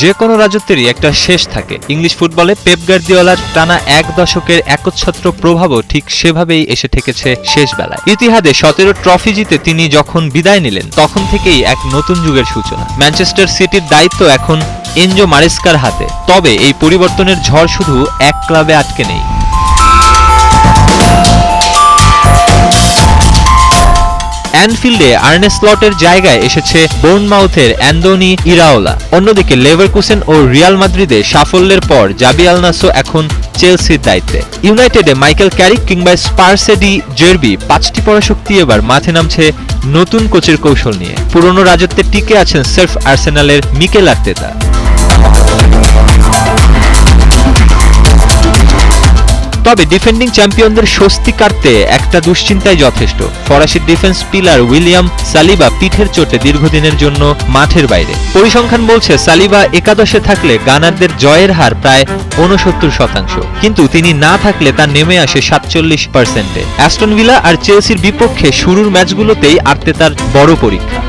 যে কোনো রাজত্বেরই একটা শেষ থাকে। ইংলিশ ফুটবলে পেপ গার্দিওলার টানা এক দশকের একচ্ছত্র প্রভাবও ঠিক সেভাবেই এসে ঠেকেছে শেষ বেলায়। ইতিহাদে 17 ট্রফি জিতে তিনি যখন বিদায় নিলেন তখন থেকেই এক নতুন যুগের সূচনা। ম্যানচেস্টার সিটির দায়িত্ব এখন এনজো মারেস্কার হাতে। তবে এই পরিবর্তনের ঝড় শুধু এক ক্লাবে আটকে নেই। অ্যানফিল্ডে আর্নে স্লটের জায়গায় এসেছে বোর্নমাউথের অ্যান্দোনি ইরাওলা। অন্যদিকে লেভারকুসেন ও রিয়াল মাদ্রিদে সাফল্যের পর জাবি আলনাসো এখন চেলসির দায়িত্বে। ইউনাইটেডে মাইকেল ক্যারিক কিংবা স্পার্সে ডি জেরবি 5টি পরাশক্তি এবার মাঠে নামছে নতুন কোচের কৌশল নিয়ে। পুরনো রাজত্বে টিকে আছেন সের্ফ আর্সেনালের মিকেল আর্তেতা। তবে ডিফেন্ডিং চ্যাম্পিয়নদের স্বস্তি কাটতে একটা দুশ্চিন্তাই যথেষ্ট। ফরাসি ডিফেন্স পিলার উইলিয়াম সালিবা পিঠের চোটে দীর্ঘদিনের জন্য মাঠের বাইরে। পরিসংখ্যান বলছে সালিবা একাদশে থাকলে গানারদের জয়ের হার প্রায় 69%, কিন্তু তিনি না থাকলে তা নেমে আসে 47%-এ। অ্যাস্টন ভিলা আর চেলসির বিপক্ষে শুরুর ম্যাচগুলোতেই আর্তেতার বড় পরীক্ষা।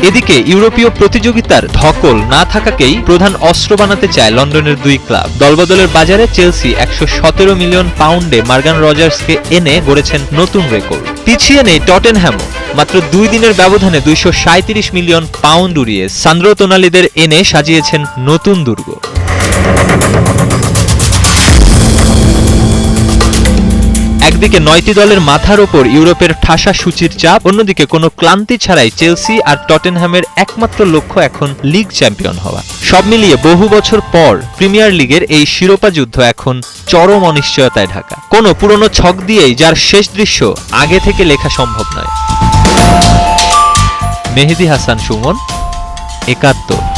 এদিকে ইউরোপীয় প্রতিযোগিতার ধকল না থাকাকেই প্রধান অস্ত্র বানাতে চায় লন্ডনের দুই ক্লাব। দলবদলের বাজারে চেলসি 117 মিলিয়ন পাউন্ডে মর্গান রজার্সকে এনে গড়েছেন নতুন রেকর্ড। পিছিয়ে নেই টটেনহ্যামও। মাত্র 2 দিনের ব্যবধানে 237 মিলিয়ন পাউন্ড উড়িয়ে সান্দ্রো তোনালিদের এনে সাজিয়েছেন নতুন দুর্গ। একদিকে 9টি দলের মাথার ওপর ইউরোপের ঠাসা সূচির চাপ, অন্যদিকে কোনো ক্লান্তি ছাড়াই চেলসি আর টটেনহ্যামের একমাত্র লক্ষ্য এখন লিগ চ্যাম্পিয়ন হওয়া। সব মিলিয়ে বহু বছর পর প্রিমিয়ার লিগের এই শিরোপা যুদ্ধ এখন চরম অনিশ্চয়তায় ঢাকা। কোনো পুরনো ছক দিয়েই যার শেষ দৃশ্য আগে থেকে লেখা সম্ভব নয়। মেহেদী হাসান সুমন, 71।